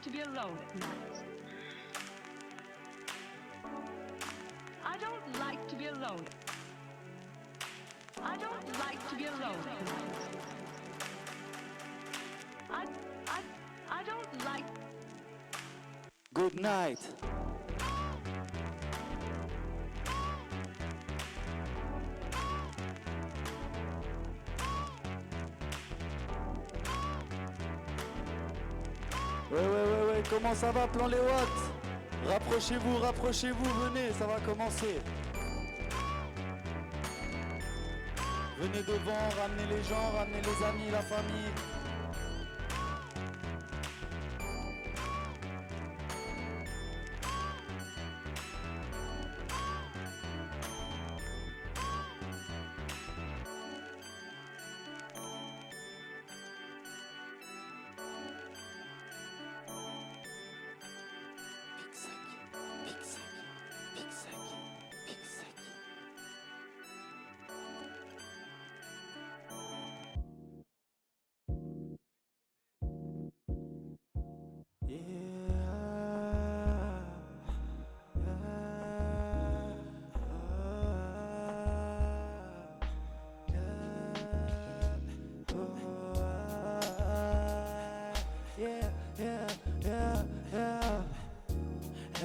to be alone at night. I don't like to be alone. I don't like to be alone at night. I don't like. Good night. Ouais, comment ça va, plan les watts? Rapprochez-vous, venez, ça va commencer. Venez devant, ramenez les gens, ramenez les amis, la famille.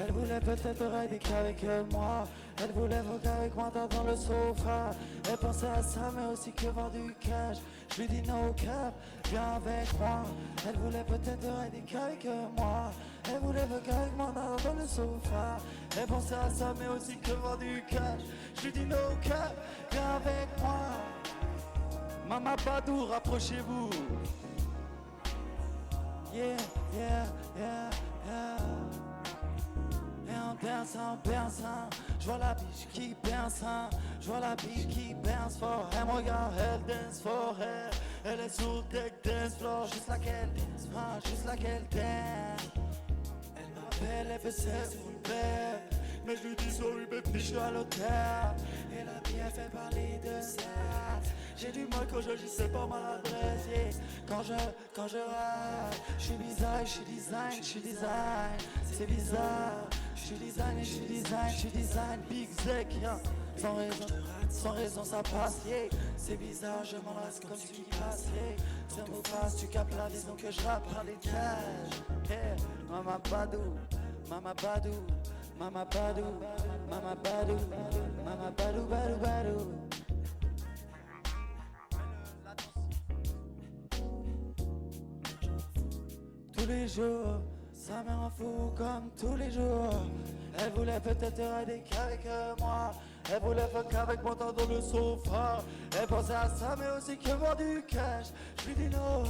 Elle voulait peut-être rider qu'avec moi. Elle voulait voguer avec moi dans le sofa. Elle pensait à ça mais aussi que voir du cash. Je lui dis no cap, viens avec moi. Elle voulait peut-être rider qu'avec moi. Elle voulait voguer avec moi dans le sofa. Elle pensait à ça mais aussi que voir du cash. Je lui dis no cap, viens avec moi. Mama Badou, rapprochez-vous. Yeah. En berçant, je vois la biche qui berce, je vois la biche qui berce fort. Elle me regarde, elle dance for her. Elle est sur le deck dance floor, juste là qu'elle dance, juste là qu'elle dance. Elle m'appelle, elle fait cesse pour le père. Mais je lui dis sorry baby, je suis à l'hôtel. Et la vie elle fait parler de ça. J'ai du mal quand je sais pas ma adresse, yeah. Quand je ride, je suis bizarre, je suis design, c'est bizarre. Je suis design, big zec, yeah. Sans raison ça passe, yeah. C'est bizarre, je m'en reste comme celui qui passe, yeah. Ça me passe, tu captes la vision que je rappe par l'étage, yeah. Mama Badou, Mama Badou, Mama Badou, Mama Badou, Mama Badou, Badou, Badou. Tous les jours, ça me rend fou comme tous les jours. Elle voulait peut-être rider qu'avec moi. Elle voulait fuck avec moi dans le sofa. Elle pensait à ça mais aussi que voir du cash. Je lui dis no,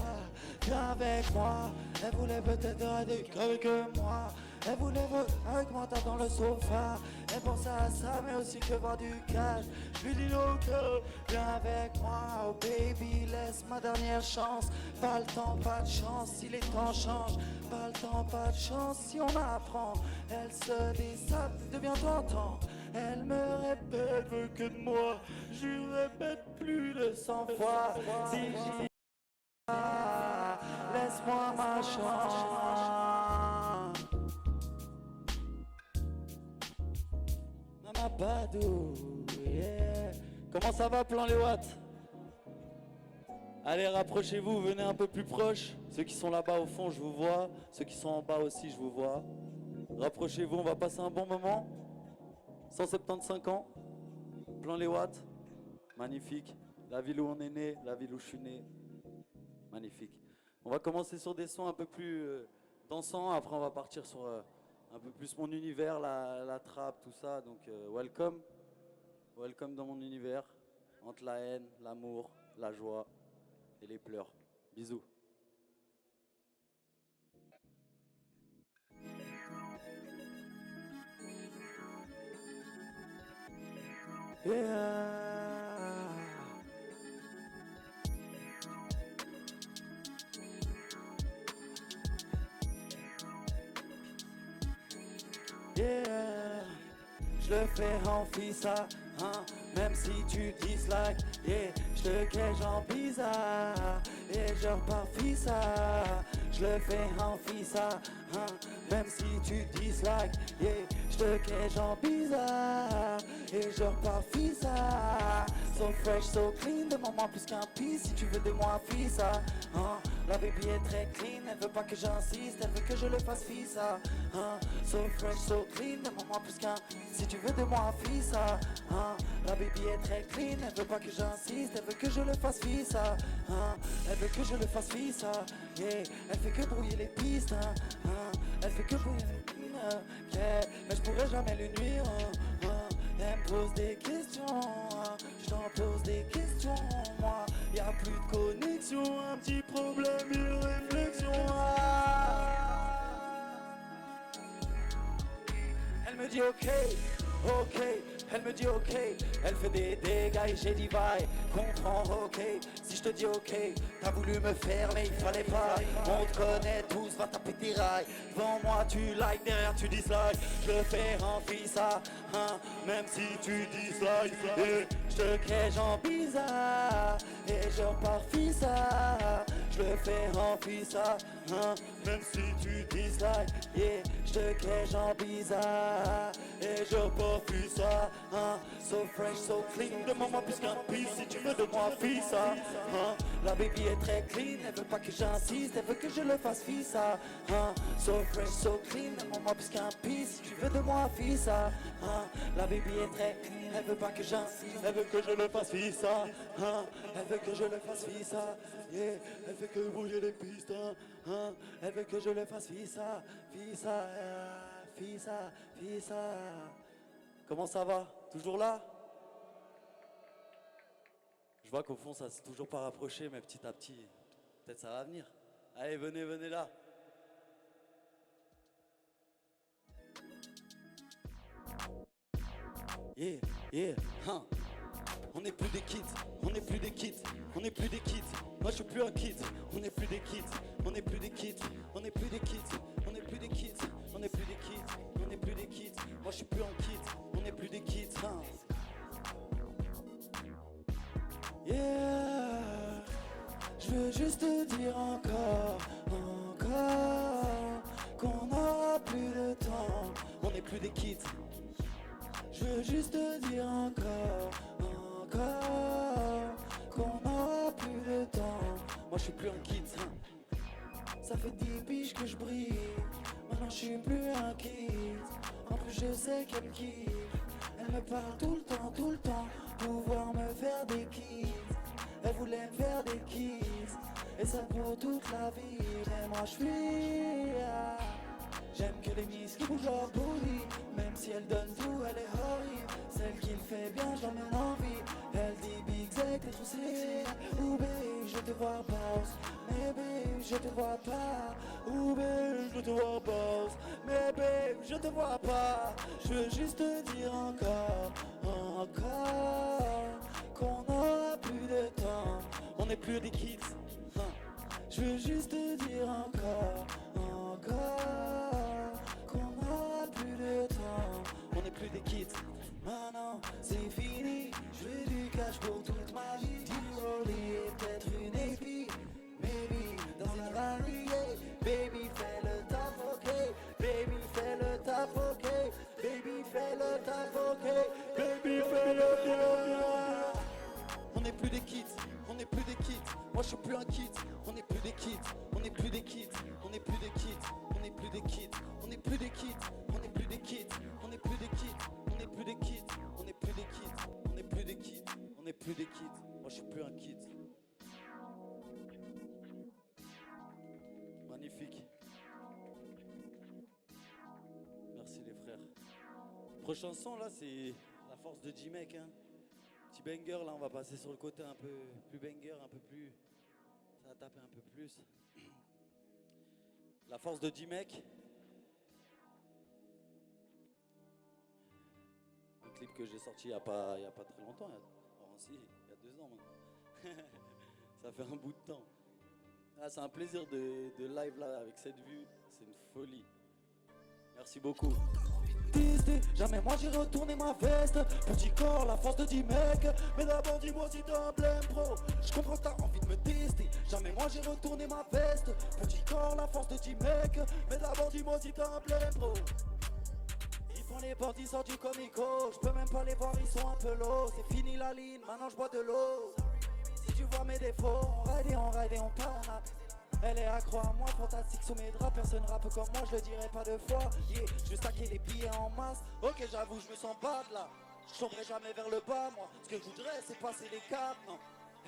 viens avec moi. Elle voulait peut-être rider qu'avec moi. Elle voulait fuck avec moi dans le sofa. Elle pensait à ça mais aussi que voir du cash. Je lui dis no, viens avec moi. Oh baby, laisse ma dernière chance. Pas le temps, pas de chance si les temps changent. Pas le temps, pas de chance si on apprend. Elle se désable de bien t'entendre. Elle me répète, veut que de moi. Je lui répète plus de 100 fois. Si j'y laisse-moi ma chance. Mama Badou, yeah. Comment ça va, plan les watts? Allez, rapprochez-vous, venez un peu plus proche. Ceux qui sont là-bas au fond, je vous vois. Ceux qui sont en bas aussi, je vous vois. Rapprochez-vous, on va passer un bon moment. 175 ans, plan les watts, magnifique. La ville où on est né, la ville où je suis né, magnifique. On va commencer sur des sons un peu plus dansants. Après, on va partir sur un peu plus mon univers, la trappe, tout ça. Donc, welcome dans mon univers. Entre la haine, l'amour, la joie et les pleurs. Bisous. Yeah. Yeah. Je le fais en fissa, hein, même si tu dislikes, yeah. Je te cache en bizarre, et je repars fissa. Je je le fais en fissa, hein, même si tu dislikes, yeah, je te cache en bizarre, et je repars fissa, so fresh, so clean, demande-moi plus qu'un pis, si tu veux de moi fissa, hein, la baby est très clean, elle veut pas que j'insiste, elle veut que je le fasse fissa, hein, so fresh, so clean, demande-moi plus qu'un, si tu veux de moi fissa, hein, la baby est très clean, elle veut pas que j'insiste, elle veut que je le fasse fissa, hein, elle veut que je le fasse fissa, yeah, elle fait que brouiller les pistes, hein, elle fait que brouiller les pistes, yeah, mais je pourrais jamais le nuire, elle me pose des questions, je t'en pose des questions, moi, y a plus de connexion, un petit problème, une réflexion, Elle me dit ok, ok, elle me dit ok, elle fait des dégâts et j'ai dit bye, comprends ok, si je te dis ok, t'as voulu me faire mais il fallait pas, on te connaît tous, va taper tes rails, devant moi tu like, derrière tu dislike, je le fais en fissa, hein, même si tu dislikes, yeah, je te cache en bizarre, et je repars fissa, je le fais en fissa, hein, même si tu dislikes, yeah, je te cache en bizarre, et je repars fissa, hein, so fresh, so clean, demande-moi plus qu'un pis, si tu veux de moi fissa, hein, la baby est très clean, elle veut pas que j'insiste, elle veut que je le fasse fissa, hein, so fresh, so clean, demande-moi plus qu'un pis, si tu veux de moi fissa, hein, la baby est très clean, elle veut pas que j'insiste, elle veut que je le fasse fissa, hein, elle veut que je le fasse fissa, yeah, elle fait que bouger les pistes, hein, elle veut que je le fasse fissa, fissa, fissa, fissa. Comment ça va? Toujours là? Je vois qu'au fond ça s'est toujours pas rapproché, mais petit à petit, peut-être ça va venir. Allez, venez, venez là. Yeah, yeah, hein. On n'est plus des kids, on n'est plus des kids, on n'est plus des kids. Moi je suis plus un kid, on n'est plus des kids, on n'est plus des kids, on n'est plus des kids, on n'est plus des kids, on n'est plus des kids, on n'est plus des kids. Moi je suis plus un kid, on n'est plus des kids, hein. Yeah, je veux juste te dire encore, qu'on n'aura plus de temps, on n'est plus des kids. Je veux juste te dire encore, qu'on n'aura plus de temps. Moi je suis plus un kid, ça fait 10 piges que je brille. Maintenant je suis plus un kid. En plus je sais qu'elle me kiffe. Elle me parle tout le temps, pouvoir me faire des kids. Elle voulait me faire des kids, et ça pour toute la vie. Mais moi je suis, j'aime que les miss qui bougent leur booty. Même si elle donne tout, elle est horrible. Celle qui le fait bien, j'en ai envie. Elle dit Big Zek, t'es trop sexy. Ou babe, je te vois boss. Mais babe, je te vois pas. Ou babe, je te vois boss. Mais babe, je te vois pas. Je veux juste te dire encore, qu'on n'aura plus de temps. On n'est plus des kids, hein. Je veux juste te dire encore, qu'on n'aura plus de temps. On n'est plus des kids, maintenant c'est fini. Je veux du cash pour toute ma vie. Du rollie et peut-être une épée. Maybe dans un rallye, yeah. Baby fais le taf, ok. Baby fais le taf, ok. Baby fais le taf, ok. Baby fais le taf. On n'est plus des kids, on n'est plus des kids. Moi je suis plus un kid, on n'est plus des kids, on n'est plus des kids, on n'est plus des kids, on n'est plus des kids, on n'est plus des kids, on n'est plus des kids, on n'est plus des kids, on n'est plus des kids, on n'est plus des kids, on n'est plus des kids, on n'est plus des kids. Moi je suis plus un kid. Magnifique. Merci les frères. Prochaine chanson là c'est la force de J-Mec, hein. Petit banger là, on va passer sur le côté un peu plus banger, un peu plus, ça va taper un peu plus. La force de J-Mec. Un clip que j'ai sorti il y a pas très longtemps, si, il y a 2 ans maintenant. Ça fait un bout de temps. Ah, c'est un plaisir de live là avec cette vue, c'est une folie. Merci beaucoup. tester. Jamais moi j'ai retourné ma veste. Petit corps, la force de 10 mecs. Mais d'abord dis-moi si t'es un blême pro. Je comprends que t'as envie de me tester. Jamais moi j'ai retourné ma veste. Petit corps, la force de 10 mecs. Mais d'abord dis-moi si t'es un blême pro. Ils font les portes, ils sortent du comico. Je peux même pas les voir, ils sont un peu low. C'est fini la ligne, maintenant je bois de l'eau. Si tu vois mes défauts, on ride et on panne. Elle est accro à moi, fantastique sous mes draps. Personne rappe comme moi, je le dirai pas deux fois. Yeah, je vais stacker les billets en masse. Ok, j'avoue, je me sens bad là. Je tomberai jamais vers le bas, moi. Ce que je voudrais, c'est passer les cartes, non.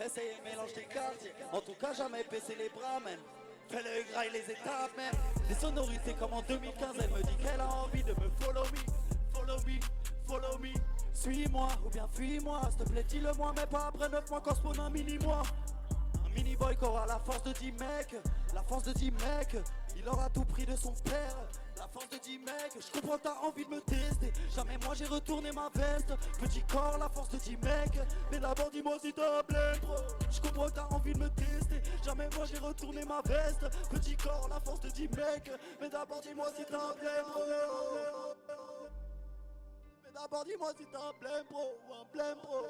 Essayer le mélange des quartiers. En tout cas, jamais baisser les bras, même. Fais le graille les étapes, même. Les sonorités comme en 2015, elle me dit qu'elle a envie de me follow me. Follow me, follow me. Suis-moi ou bien fuis-moi. S'il te plaît, dis-le-moi, mais pas après 9 mois quand spawn un mini-moi. Mini boy qui aura la force de 10 mecs. La force de 10 mecs. Il aura tout pris de son père. La force de 10 mecs. Je comprends t'as envie de me tester. Jamais moi j'ai retourné ma veste. Petit corps, la force de 10 mecs. Mais d'abord dis-moi si t'as un blême. Je comprends t'as envie de me tester. Jamais moi j'ai retourné ma veste. Petit corps, la force de 10 mecs. Mais d'abord dis-moi si t'as un blême. Mais d'abord dis-moi si t'as un blême pro ou un blême pro.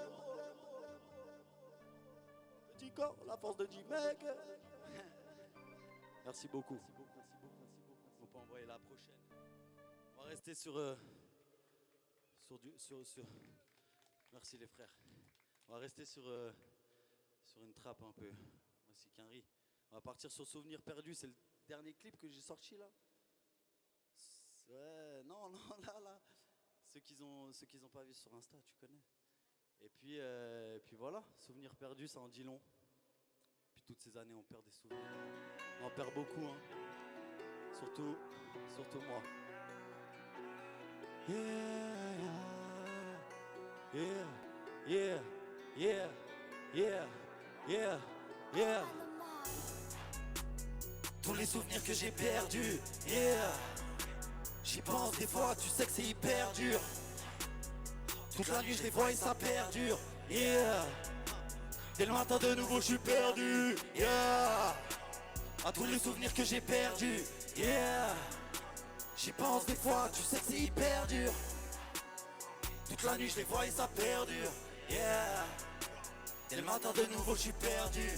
Petit corps, la force de 10 mecs. Merci beaucoup. On peut envoyer la prochaine. On va rester sur merci les frères. On va rester sur une trappe un peu. Voici Quinry. On va partir sur Souvenir perdu. C'est le dernier clip que j'ai sorti là. Ouais, non, là. Ceux qu'ils ont pas vu sur Insta, tu connais. Et puis voilà, Souvenir perdu, ça en dit long. Puis toutes ces années, on perd des souvenirs. On en perd beaucoup, hein. Surtout moi. Yeah. Tous les souvenirs que j'ai perdus, yeah. J'y pense des fois, tu sais que c'est hyper dur. Toute la nuit je les vois et ça perdure, yeah. Dès le matin de nouveau je suis perdu, yeah. À tous les souvenirs que j'ai perdus, yeah. J'y pense des fois, tu sais que c'est hyper dur. Toute la nuit je les vois et ça perdure, yeah. Dès le matin de nouveau je suis perdu.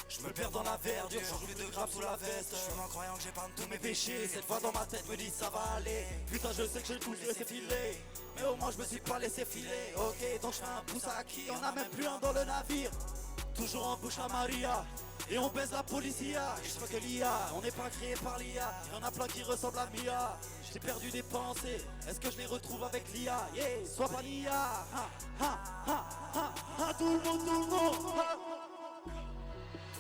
Je me perds dans la verdure, j'enroule 2 grammes sous la veste. Je suis en croyant que j'épargne tous mes péchés. Cette voix dans ma tête me dit ça va aller. Putain je sais que j'ai tout laissé filer. Mais au moins je me suis pas laissé filer. Ok donc je fais un pouce à qui? On a même plus un dans le navire. Toujours en bouche à Maria. Et on baise la policia. Je sais que l'IA, on n'est pas créé par l'IA. Y'en a plein qui ressemblent à Mia. J'ai perdu des pensées, est-ce que je les retrouve avec l'IA? Yeah, sois pas l'IA. Tout le monde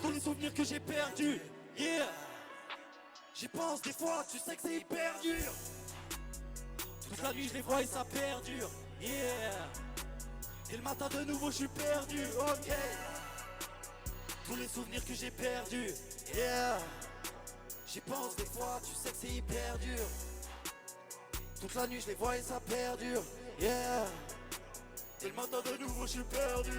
tous les souvenirs que j'ai perdus, yeah. J'y pense des fois, tu sais que c'est hyper dur. Toute la nuit je les vois et ça perdure, yeah. Et le matin de nouveau je suis perdu, ok. Tous les souvenirs que j'ai perdus, yeah. J'y pense des fois, tu sais que c'est hyper dur. Toute la nuit je les vois et ça perdure, yeah. Et le matin de nouveau je suis perdu.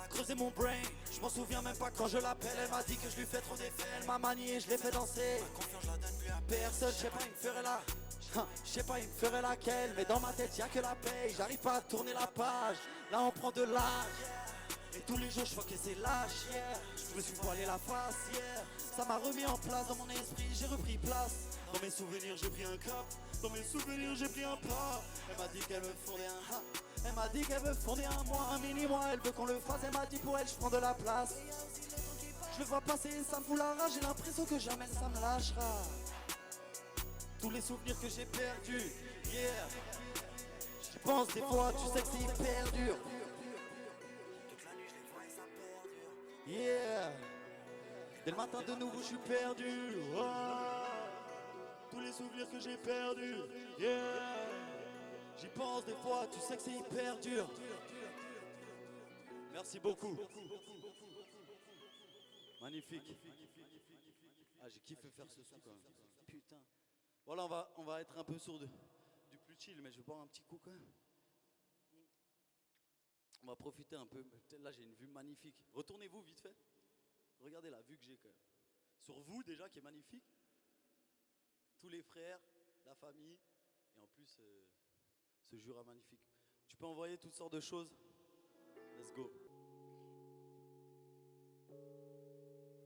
Creuser mon brain, je m'en souviens même pas quand je l'appelle. Elle m'a dit que je lui fais trop d'effets. Elle m'a manié, je l'ai fait danser. Ma confiance je la donne plus à personne. Je sais pas il me ferait la je sais pas il me ferait laquelle. Mais dans ma tête y'a que la paye. J'arrive pas à tourner la page. Là on prend de l'âge. Et tous les jours je vois que c'est lâche, yeah. Je me suis voilé la face, yeah. Ça m'a remis en place dans mon esprit, j'ai repris place. Dans mes souvenirs j'ai pris un cap. Dans mes souvenirs j'ai pris un pas. Elle m'a dit qu'elle me fondait un ha. Elle m'a dit qu'elle veut fonder un mois, un mini-mois. Elle veut qu'on le fasse, elle m'a dit pour elle je prends de la place. Je le vois passer, ça me fout la rage. J'ai l'impression que jamais ça me lâchera. Tous les souvenirs que j'ai perdus, yeah. J'y pense des fois, tu sais que c'est hyper dur. Yeah. Dès le matin de nouveau je suis perdu, oh. Tous les souvenirs que j'ai perdus, yeah. J'y pense des fois, tu sais que c'est hyper dur. Merci beaucoup. Magnifique. Ah j'ai kiffé faire ce son quand même. Putain. Voilà on va être un peu sur du plus chill, mais je vais boire un petit coup quand même. On va profiter un peu. Là j'ai une vue magnifique. Retournez-vous vite fait. Regardez la vue que j'ai quand même. Sur vous déjà qui est magnifique. Tous les frères, la famille et en plus ce Jura magnifique. Tu peux envoyer toutes sortes de choses. Let's go.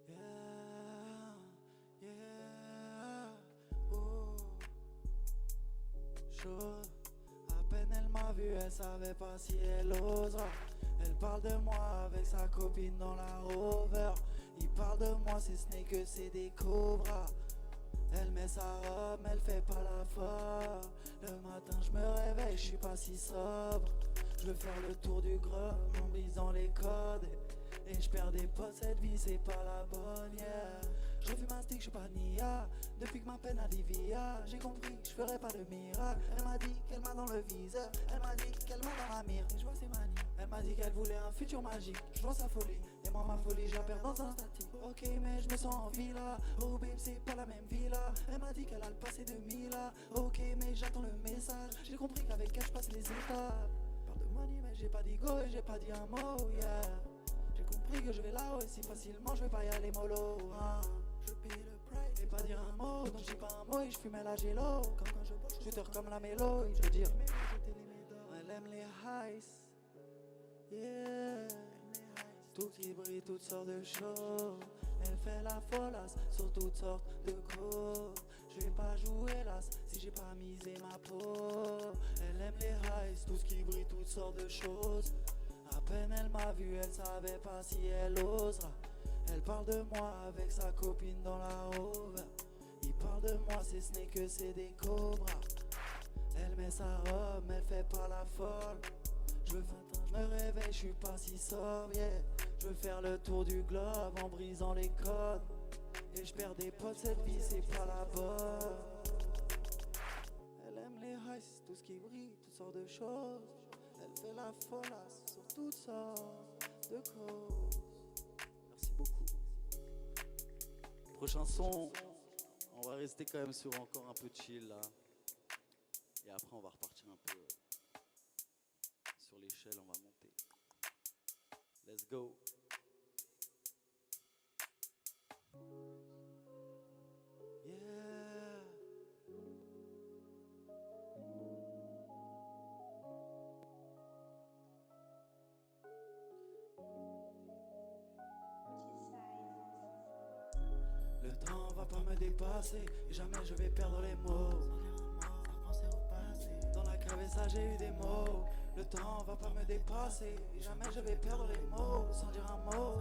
Yeah, yeah, oh. Chaud, à peine elle m'a vu, elle savait pas si elle osera. Elle parle de moi avec sa copine dans la Rover. Il parle de moi, si ce n'est que c'est des cobras. Elle met sa robe, elle fait pas la folle. Le matin je me réveille, je suis pas si sobre. Je veux faire le tour du globe en brisant les codes. Et je perds des potes, cette vie c'est pas la bonne, yeah. Je fume un stick, je suis pas nia. Depuis que ma peine a divia, j'ai compris que je ferai pas de miracle. Elle m'a dit qu'elle m'a dans le viseur. Elle m'a dit qu'elle m'a dans la mire. Et je vois ses manies. Elle m'a dit qu'elle voulait un futur magique. Je vois sa folie. Et moi ma folie, je la perds dans un statique. Ok mais je me sens en villa. Oh babe c'est pas la même villa. Elle m'a dit qu'elle a le passé de Mila. Ok mais j'attends le message. J'ai compris qu'avec elle je passe les étapes. Parle de money mais j'ai pas d'ego et j'ai pas dit un mot, yeah. J'ai compris que je vais là-haut et si facilement je vais pas y aller mollo, hein. Je paye le price et pas dire un mot, donc j'ai pas un mot et je fumais la gélo. Comme quand je bosse, shooter comme la mélo, je veux dire. Elle aime les highs, yeah. Tout qui brille, toutes sortes de choses. Elle fait la folasse sur toutes sortes de causes. Je vais pas jouer las si j'ai pas misé ma peau. Elle aime les highs, tout ce qui brille, toutes sortes de choses. À peine elle m'a vu, elle savait pas si elle osera. Elle parle de moi avec sa copine dans la Rover. Il parle de moi, si ce n'est que c'est des cobras. Elle met sa robe, elle fait pas la folle. Je me réveille, je suis pas si sobre, yeah. Je veux faire le tour du globe en brisant les codes. Et je perds des potes, cette vie c'est pas la bonne. Elle aime les highs, tout ce qui brille, toutes sortes de choses. Elle fait la folasse sur toutes sortes de causes. Merci beaucoup. Prochain son, on va rester quand même sur encore un peu de chill là. Et après on va repartir un peu sur l'échelle, on va monter. Let's go. Yeah. Le temps va pas me dépasser et jamais je vais perdre les mots. Dans la cabeza j'ai eu des mots. Le temps va pas me dépasser et jamais je vais perdre les mots sans dire un mot.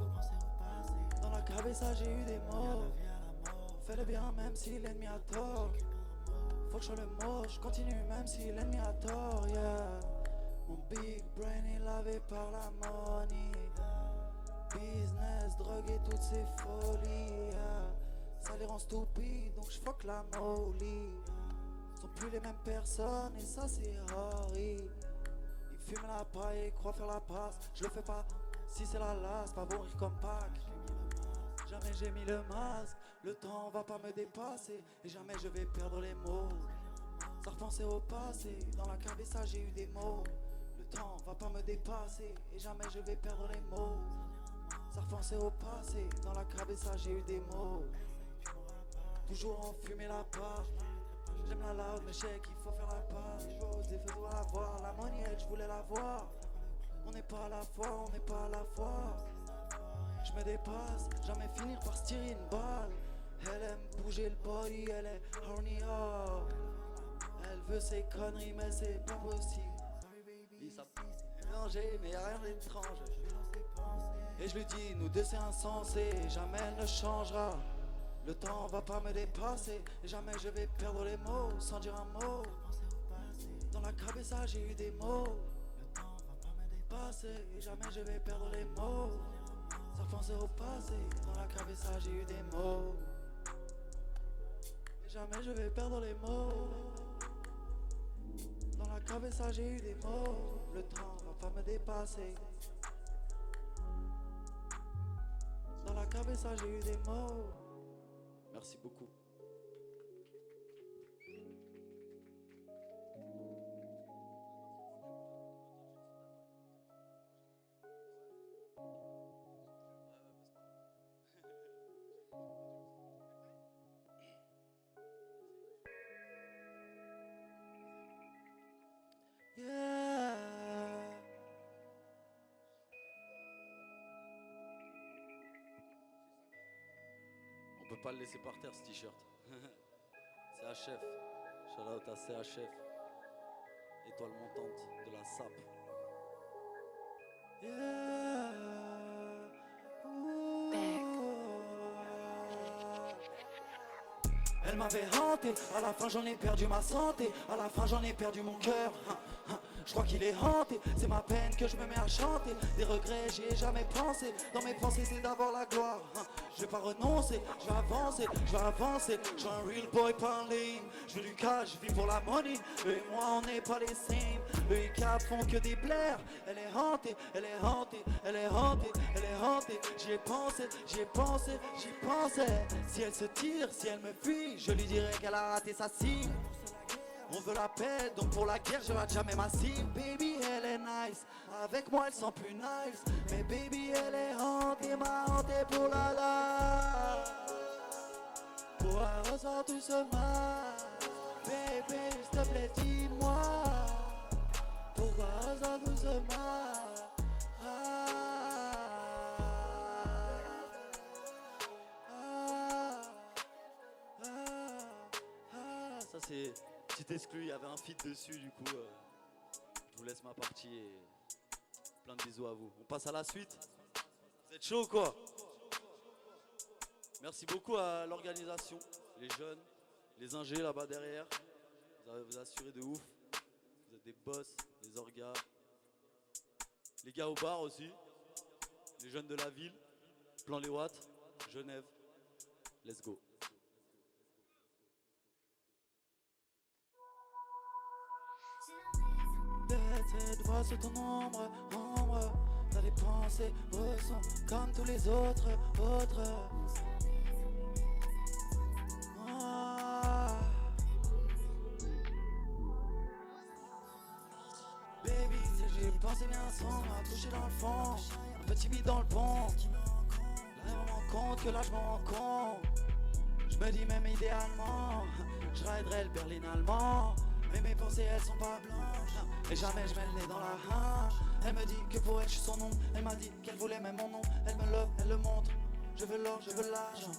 Dans la cabeza j'ai eu des mots. Fais le bien même si l'ennemi a tort. Faut que je sois le mot, je continue même si l'ennemi a tort, yeah. Mon big brain est lavé par la money. Business, drogue et toutes ces folies, yeah. Ça les rend stupides donc je fuck la molly. Sont plus les mêmes personnes et ça c'est horrible. Ils fument la paille et croient faire la passe. Je le fais pas si c'est la lasse, pas mourir comme Pâques. Jamais j'ai mis le masque, le temps va pas me dépasser et jamais je vais perdre les mots. Ça repenser au passé, dans la cabeza j'ai eu des mots. Le temps va pas me dépasser et jamais je vais perdre les mots. Ça repenser au passé, dans la cabeza j'ai eu des mots. Toujours en fumée la part. J'aime la loud mais je sais qu'il faut faire la part. J'ose des feux dois la voir, la moniette je voulais la voir. On n'est pas à la fois, on n'est pas à la fois. Je me dépasse, jamais finir par se tirer une balle. Elle aime bouger le body, elle est horny up. Elle veut ses conneries mais c'est pas possible. Oui, ça... Mélangé mais y'a rien d'étrange. Et je lui dis, nous deux c'est insensé, jamais elle ne changera. Le temps va pas me dépasser, et jamais je vais perdre les mots sans dire un mot. Dans la cabeza j'ai eu des mots. Le temps va pas me dépasser, et jamais je vais perdre les mots. Ça pensait au passé, dans la cabeza j'ai eu des mots. Et jamais je vais perdre les mots. Dans la cabeza j'ai eu des mots. Le temps va pas me dépasser. Dans la cabeza j'ai eu des mots. Merci beaucoup. peut pas le laisser par terre ce t-shirt. CHF, shout out à CHF, étoile montante de la SAP. Yeah. Elle m'avait hanté, à la fin j'en ai perdu ma santé, à la fin j'en ai perdu mon cœur. Je crois qu'il est hanté, c'est ma peine que je me mets à chanter. Des regrets j'y ai jamais pensé, dans mes pensées c'est d'avoir la gloire. Je vais pas renoncer, je vais avancer, je vais avancer. Je suis un real boy pas en ligne, je veux du cash, je vis pour la money. Eux et moi on n'est pas les same, eux et Cap font que des blaires. Elle est hantée, elle est hantée, elle est hantée, elle est hantée. J'y ai pensé, j'y ai pensé, j'y pensais. Si elle se tire, si elle me fuit, je lui dirai qu'elle a raté sa cible. On veut la paix, donc pour la guerre je rate jamais ma cible. Baby elle est nice, avec moi elle sent plus nice. Mais baby elle est hantée, m'a hanté pour la life. Pourquoi elle ressent tout ce mal? Baby s'il te plaît dis-moi, pourquoi elle ressent tout ce mal? Ça c'est petit exclu, il y avait un feat dessus du coup. Je vous laisse ma partie et plein de bisous à vous. On passe à la suite. Vous êtes chaud quoi? Merci beaucoup à l'organisation, les jeunes, les ingés là-bas derrière. Vous avez vous assuré de ouf. Vous êtes des boss, les orgas. Les gars au bar aussi. Les jeunes de la ville. Plan Les Watts, Genève. Let's go. Cette voix sur ton ombre, ombre. T'as des pensées, ressens comme tous les autres, autres. Ah. Baby, si j'ai pensé bien sombre, touché dans le fond, un peu timide dans le pont. Là je me rends compte que là je me rends compte. Je me dis même idéalement, je riderai le Berlin allemand. Mais mes pensées elles sont pas blanches, et jamais je mets le nez dans la haine. Elle me dit que pour elle je suis son nom, elle m'a dit qu'elle voulait même mon nom. Elle me love, elle le montre, je veux l'or, je veux l'argent.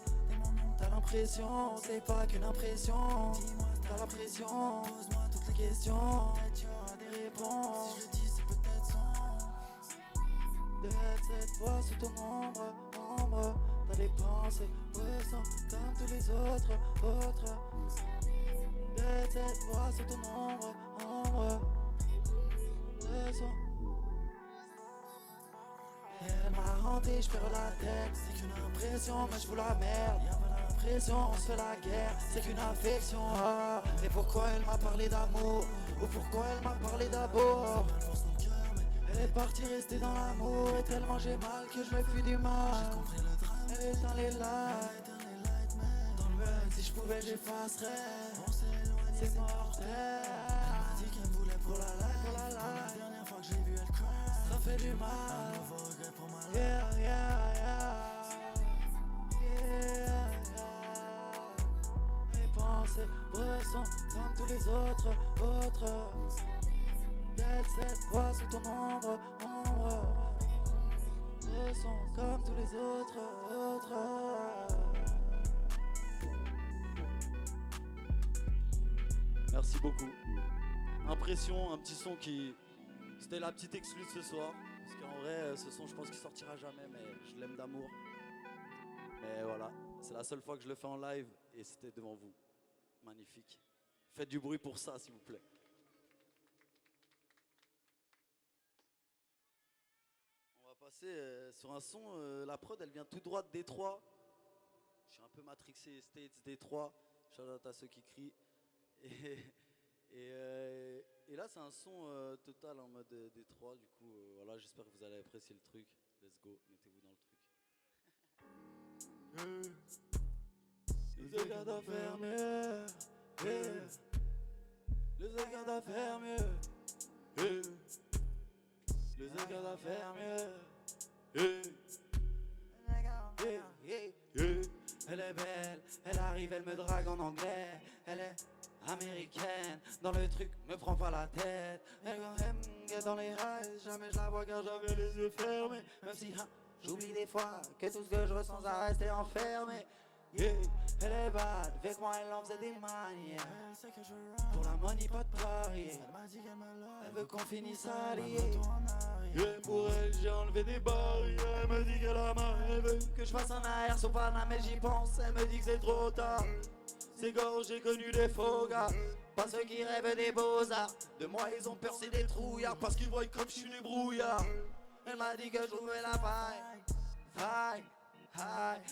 T'as l'impression, c'est pas qu'une impression. T'as la pression, pose-moi toutes les questions. Peut-être tu auras des réponses, si je le dis c'est peut-être son. Derrière cette voix sous ton ombre, ombre. T'as des pensées, ressens comme tous les autres, autres. Derrière cette voix sous ton ombre, ombre. Ressens. Elle m'a hanté, je perds la tête. C'est qu'une impression, mais je vous la merde. Y'a pas d'impression, on se fait la guerre. C'est qu'une affection, ah. Et pourquoi elle m'a parlé d'amour? Ou pourquoi elle m'a parlé d'abord? Elle est partie rester dans l'amour. Et tellement j'ai mal que je me fuis du mal. Elle est dans les lights. Dans le run, si je pouvais j'effacerais. C'est mortel. Elle m'a dit qu'elle me voulait pour la life, pour la life. La dernière fois que j'ai vu elle cry, ça fait du mal. Un nouveau regret pour ma life. Yeah, yeah, yeah. Yeah, yeah. Mes pensées ressens comme tous les autres, autres. D'être cette voix sous ton ombre, ombre. Ressens comme tous les autres, autres. Merci beaucoup. Impression, un petit son qui... C'était la petite exclue de ce soir. Parce qu'en vrai, ce son, je pense qu'il sortira jamais, mais je l'aime d'amour. Mais voilà, c'est la seule fois que je le fais en live et c'était devant vous. Magnifique. Faites du bruit pour ça, s'il vous plaît. On va passer sur un son. La prod, elle vient tout droit de Détroit. Je suis un peu matrixé, States, Détroit. Shout out à ceux qui crient. Et là c'est un son total en mode Détroit, du coup voilà, j'espère que vous allez apprécier le truc. Let's go, mettez-vous dans le truc. Les regards à faire mieux. Les regards à faire mieux. Les regards à faire mieux. Elle est belle, elle arrive, elle me drague en anglais. Elle est américaine, dans le truc, me prends pas la tête. Elle est dans les rails, jamais je la vois car j'avais les yeux fermés. Même si j'oublie des fois que tout ce que je ressens ça reste enfermé. Yeah, elle est bad, avec moi elle en faisait des manières. Elle sait que je rap, pour la money pas de parier. Elle m'a dit qu'elle me love, elle veut qu'on finisse alliés. Yeah, pour elle j'ai enlevé des barrières. Elle me dit qu'elle a mal, elle veut que je fasse un arrière sur Panama, mais j'y pense, elle me dit que c'est trop tard. C'est gore, j'ai connu des faux gars, pas ceux qui rêvent des beaux-arts. De moi ils ont peur, c'est des trouillards, parce qu'ils voient comme je suis des brouillards. Elle m'a dit que je trouvais la faille.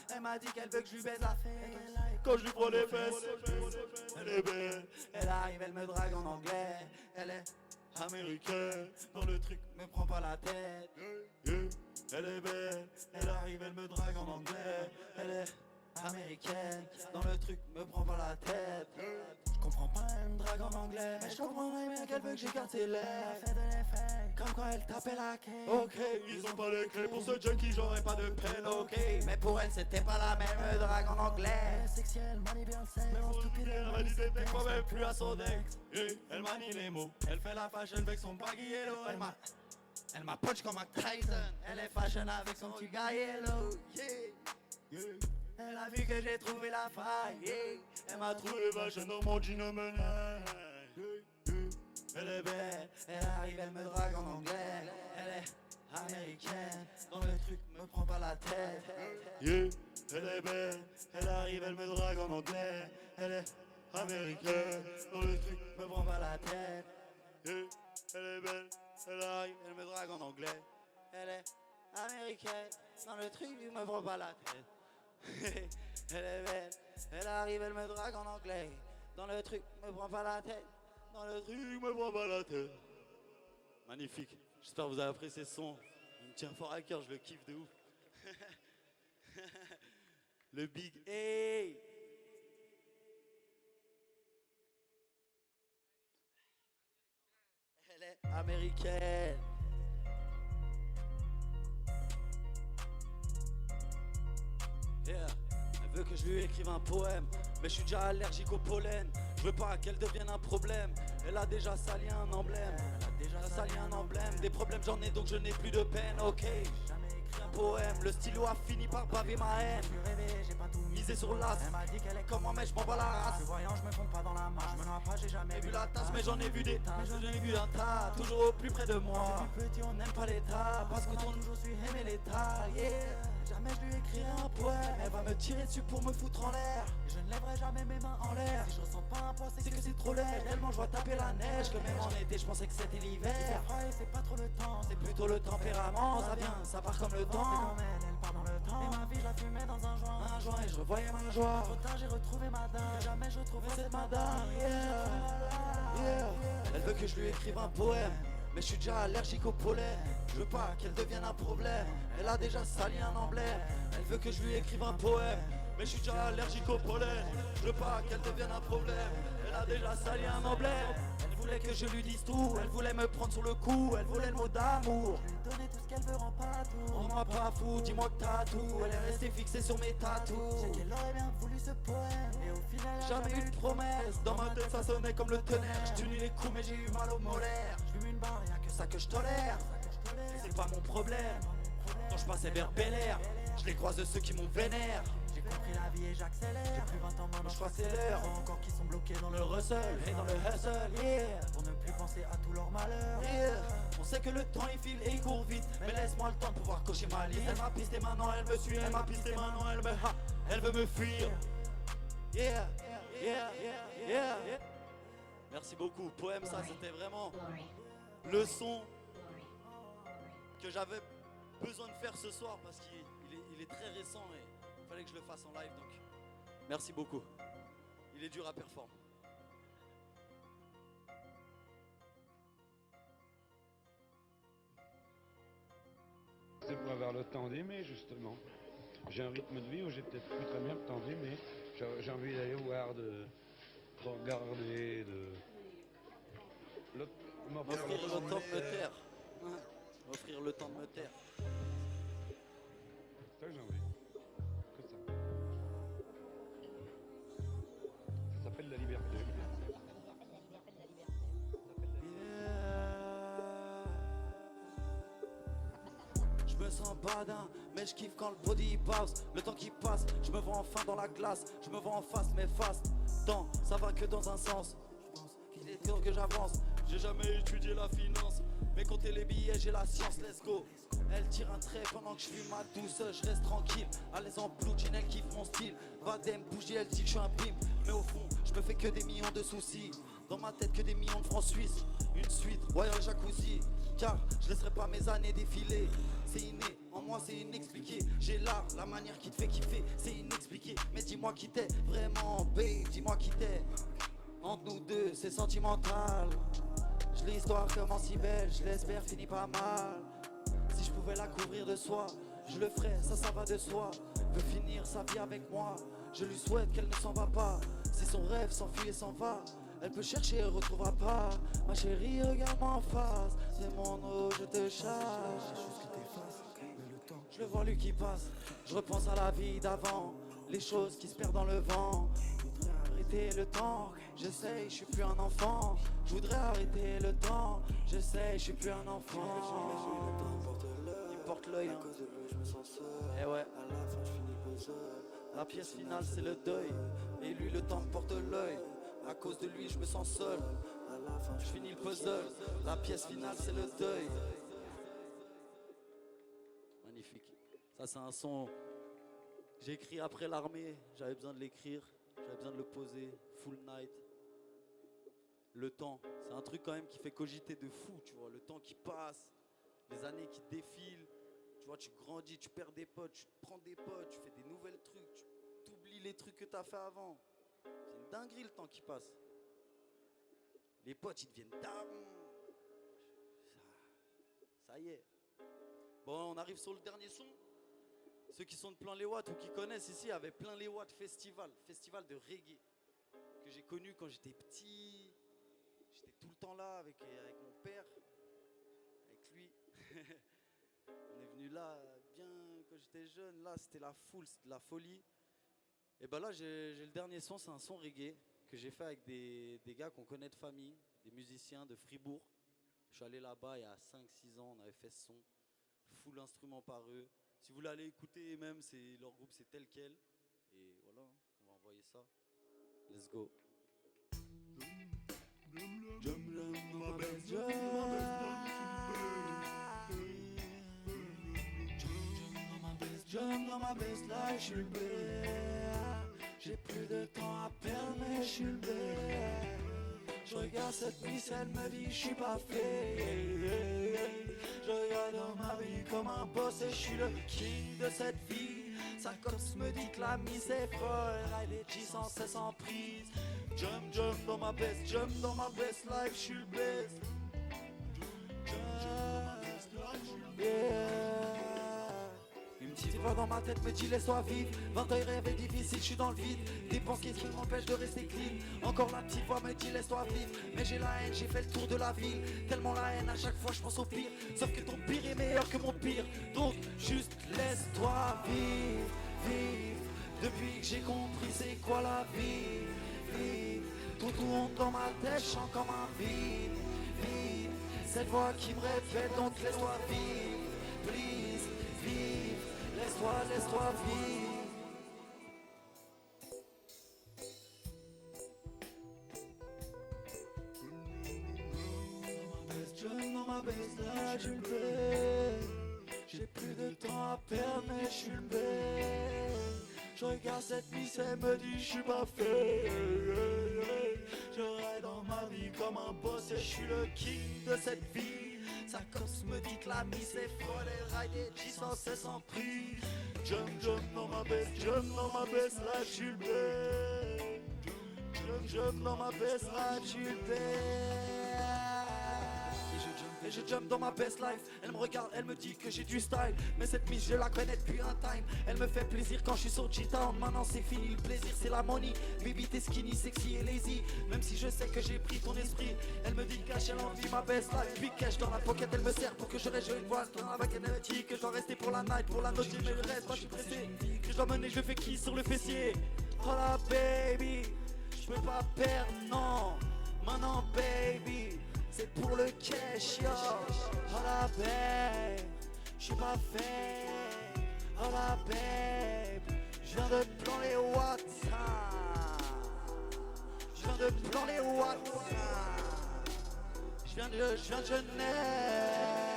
Elle m'a dit qu'elle veut que je lui baise la fesse. Quand je lui prends les fesses, elle est belle. Elle arrive, elle me drague en anglais. Elle est américaine, dans le truc, me prends pas la tête. Elle est belle, elle arrive, elle me drague en anglais. Elle est américaine, dans le truc, me prends pas la tête. Je comprends pas, elle me drague en anglais, mais je comprendrais bien qu'elle veut que j'écarte ses lèvres. Elle fait de l'effet, comme quand elle tapait la clé. Ok, ils ont pas les clés pour ce junkie, j'aurais pas de peine. Ok, mais pour elle c'était pas la même, elle me drague en anglais. Elle est sexuelle, manie bien le sexe. Mais pour tout pire, elle m'a dit c'était quoi, même plus à son ex. Elle manie les mots, elle fait la fashion avec son baggy yellow. Elle m'a punch comme un Tyson. Elle est fashion avec son petit gars yellow. Elle a vu que j'ai trouvé la faille, Elle m'a trouvé vachement dans mon jean Elle est belle, elle arrive, elle me drague en anglais. Elle est américaine, dans le truc, me prends pas la tête. Elle est belle, elle arrive, elle me drague en anglais. Elle est américaine, dans le truc, me prends pas la tête. Elle est belle, elle arrive, elle me drague en anglais. Elle est américaine, dans le truc, me prends pas la tête. Elle est belle, elle arrive, elle me drague en anglais. Dans le truc, me prends pas la tête. Dans le truc, me prends pas la tête. Magnifique, j'espère que vous avez apprécié ce son. Il me tient fort à cœur, je le kiffe de ouf. Le Big A. Elle est américaine. Yeah. Elle veut que je lui écrive un poème, mais je suis déjà allergique au pollen. Je veux pas qu'elle devienne un problème. Elle a déjà sali un emblème. Des problèmes j'en ai donc je n'ai plus de peine. Ok, jamais écrit un poème. Le stylo a fini par baver ma haine. J'ai pas tout misé sur l'as. Elle m'a dit qu'elle est comme moi mais je m'en bats la race. Je suis voyant, je me compte pas dans la masse. Je me noie pas, j'ai jamais vu la tasse, mais j'en ai vu des tasses. J'en ai vu un tas, toujours au plus près de moi. Depuis petit on n'aime pas l'état, parce qu'on a toujours su aimer l'état. Yeah. Jamais je lui écrirai un poème. Elle va me tirer dessus pour me foutre en l'air. Et je ne lèverai jamais mes mains en l'air. Si je ressens pas un poids c'est que c'est trop laid. Tellement je vois taper la neige que même en été je pensais que c'était l'hiver. C'est pas trop le temps, c'est plutôt le tempérament. Ça vient, ça part comme le temps. Elle part dans le temps. Et ma vie je la fumais dans un joint. Et je revoyais ma joie. Trop tard j'ai retrouvé madame. Jamais je retrouverai cette madame. Yeah. Elle veut que je lui écrive un poème, mais je suis déjà allergique au pollen. Je veux pas qu'elle devienne un problème. Elle a déjà sali un emblème. Elle veut que je lui écrive un poème, mais je suis déjà allergique au pollen. Je veux pas qu'elle devienne un problème. Elle a déjà sali un emblème. Elle voulait que je lui dise tout. Elle voulait me prendre sur le cou. Elle voulait le mot d'amour. Je lui ai donné tout ce qu'elle veut, rend pas tout. Rends-moi pas fou, dis-moi que t'as tout. Elle est restée fixée sur mes tatous. C'est qu'elle aurait bien voulu ce poème, et au final jamais eu de promesse. Dans ma tête ça sonnait comme le tonnerre. Je tenais les coups mais j'ai eu mal au molaire. Je fume une barre, y'a que ça que je tolère. C'est pas mon problème. Quand je passais vers Bel Air, je les croise de ceux qui m'ont vénère. J'ai compris la vie et j'accélère. J'ai plus 20 ans maintenant, je crois c'est l'heure. Encore qui sont bloqués dans le rustle et dans le hustle, yeah. Pour ne plus penser à tout leur malheur, yeah. On sait que le temps il file et il court vite, mais laisse-moi le temps de pouvoir cocher ma liste. Elle m'a pisté maintenant, elle me suit. Elle m'a pisté maintenant, elle me ha. Elle veut me fuir. Yeah. Merci beaucoup. Poème, ça c'était vraiment le son que j'avais besoin de faire ce soir parce qu'il est très récent et il fallait que je le fasse en live, donc merci beaucoup. Il est dur à performer. C'est pour avoir le temps d'aimer, justement. J'ai un rythme de vie où j'ai peut-être plus très bien le temps d'aimer. J'ai envie d'aller voir, de regarder, de... M'offrir le temps de me taire. M'offrir le temps de me taire. C'est ça que j'ai envie. Que ça. Ça s'appelle la liberté. Je me sens badin, Mais je kiffe quand le body bounce. Le temps qui passe, je me vois enfin dans la glace. Je me vois en face, mais fast. Tant, ça va que dans un sens. Je pense qu'il est temps que j'avance. J'ai jamais étudié la finance, mais compter les billets, j'ai la science, let's go. Elle tire un trait pendant que je fume ma douce. Je reste tranquille, à l'aise en blue jean, elle kiffe mon style. Vadem, bougie, elle dit que je suis un pimp. Mais au fond, je me fais que des millions de soucis. Dans ma tête que des millions de francs suisses. Une suite, Royal Jacuzzi. Car je laisserai pas mes années défiler. C'est inné, en moi c'est inexpliqué. J'ai l'art, la manière qui te fait kiffer. C'est inexpliqué, mais dis-moi qui t'es. Vraiment, babe, dis-moi qui t'es. Entre nous deux, c'est sentimental. Je lis l'histoire comment si belle, je l'espère finit pas mal. Si je pouvais la couvrir de soie, je le ferais, ça va de soi. Veut finir sa vie avec moi, je lui souhaite qu'elle ne s'en va pas. Si son rêve s'enfuit et s'en va, elle peut chercher et retrouvera pas. Ma chérie, regarde-moi en face, c'est mon eau, je te chasse. Je le vois lui qui passe, je repense à la vie d'avant. Les choses qui se perdent dans le vent. Je voudrais arrêter le temps, j'essaye, je suis plus un enfant. Je voudrais arrêter le temps, j'essaye, je suis plus un enfant. Il porte l'œil, hein. Et ouais, à la fin je finis puzzle. La pièce finale c'est le deuil. Et lui le temps me porte l'œil. À cause de lui je me sens seul. À la fin je finis le puzzle. La pièce finale c'est le deuil. Magnifique. Ça c'est un son. J'ai écrit après l'armée, j'avais besoin de l'écrire, j'avais besoin de le poser, full night. Le temps, c'est un truc quand même qui fait cogiter de fou, tu vois, le temps qui passe, les années qui défilent, tu vois, tu grandis, tu perds des potes, tu prends des potes, tu fais des nouvelles trucs, tu oublies les trucs que tu as fait avant. C'est une dinguerie le temps qui passe. Les potes, ils deviennent darons. Ça y est. Bon, on arrive sur le dernier son. Ceux qui sont de Plein les Watts ou qui connaissent ici avaient Plein les Watts festival de reggae que j'ai connu quand j'étais petit. J'étais tout le temps là avec mon père, avec lui. On est venu là bien quand j'étais jeune. Là c'était la foule, c'était de la folie. Et ben là j'ai le dernier son, c'est un son reggae que j'ai fait avec des gars qu'on connaît de famille, des musiciens de Fribourg. Je suis allé là-bas il y a 5-6 ans, on avait fait ce son, full instrument par eux. Si vous voulez aller écouter même, leur groupe c'est tel quel. Et voilà, on va envoyer ça. Let's go. Jump dans ma best life, je suis le best. J'ai plus de temps à perdre, mais je suis le best. Je regarde cette miss, elle me dit je suis pas fait. Je regarde dans ma vie comme un boss et je suis le king de cette vie. Sa copse me dit que la mise est folle, elle est 10 sans cesse en prise. Jump dans ma best life, je suis le best. Yeah. Une petite voix dans ma tête me dit laisse-toi vivre. 20 ans rêve est difficile, je suis dans le vide. Des pensées qui m'empêchent de rester clean. Encore la petite voix me dit laisse-toi vivre. Mais j'ai la haine, j'ai fait le tour de la ville. Tellement la haine, à chaque fois je pense au pire. Sauf que ton pire est meilleur que mon pire. Donc juste laisse-toi vivre, vivre. Depuis que j'ai compris c'est quoi la vie, vivre. Tout tourne dans ma tête, je sens comme un vide, vide. Cette voix qui me répète donc laisse-toi vivre, please, vive. Laisse-toi vivre. Dans ma baisse là, je le bête. J'ai plus de temps à perdre, mais je suis le bête. Je regarde cette miss, elle me dit je suis pas fait. Je ride dans ma vie comme un boss et je suis le king de cette vie. Sa copse me dit que la miss est folle, elle ride et 10 sans cesse en prix. Jump dans ma baisse, là je suis le bête. Jump dans ma baisse, là je suis le bête. Et je jump dans ma best life. Elle me regarde, elle me dit que j'ai du style. Mais cette miss je la connais depuis un time. Elle me fait plaisir quand je suis sur G-Town. Maintenant c'est fini, le plaisir c'est la money. Baby t'es skinny, sexy et lazy. Même si je sais que j'ai pris ton esprit. Elle me dit cash, elle envie ma best life. Big cash dans la pocket, elle me sert pour que je reste. Je une voile dans la baguette, elle me dit que je dois rester pour la night. Pour la noche, mais le reste, moi je suis pressé. Que je dois mener, je fais qui sur le fessier. Oh la baby, je peux pas perdre, non. Maintenant baby, c'est pour le cash, yo. Oh la babe, j'suis pas fait. Hola babe, je viens de plan les watts. Je viens de plan les watts. Je viens de Genève.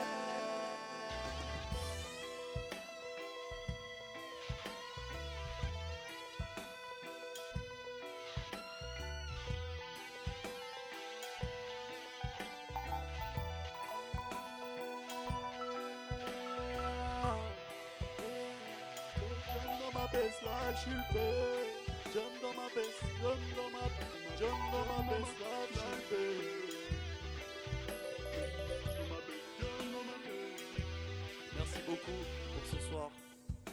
Best life should be. Jump on my best, jump on my best life should be. Merci beaucoup pour ce soir.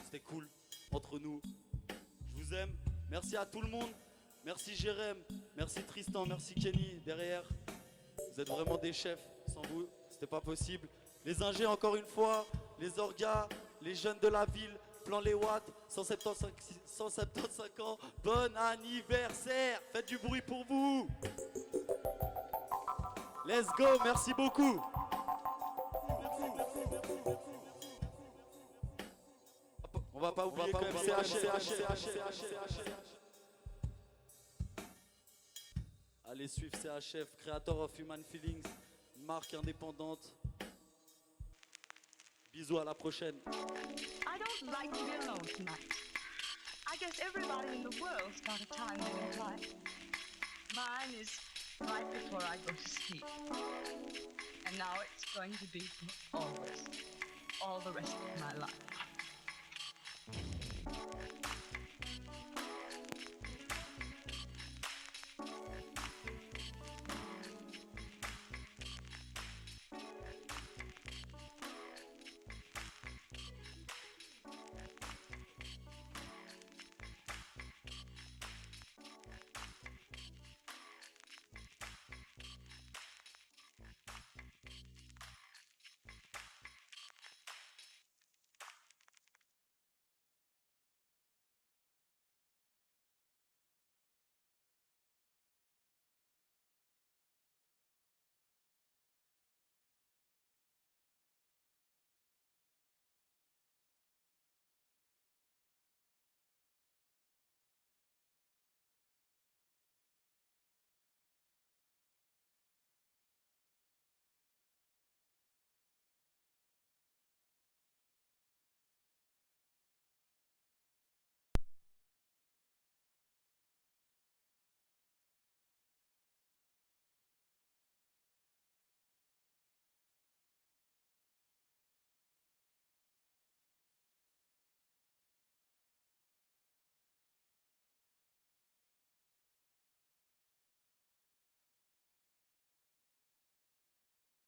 C'était cool entre nous. Je vous aime. Merci à tout le monde. Merci Jérém, merci Tristan, merci Kenny derrière. Vous êtes vraiment des chefs. Sans vous, c'était pas possible. Les ingés encore une fois, les orgas, les jeunes de la ville. Plan les watts, 175 ans, bon anniversaire, faites du bruit pour vous. Let's go, merci beaucoup. On va pas oublier quand même CHF. Allez suivre CHF, Creator of Human Feelings, marque indépendante. Bisous, à la prochaine. I don't like to be alone tonight. I guess everybody in the world's got a time in their life. Mine is right before I go to sleep. And now it's going to be for always. All the rest of my life.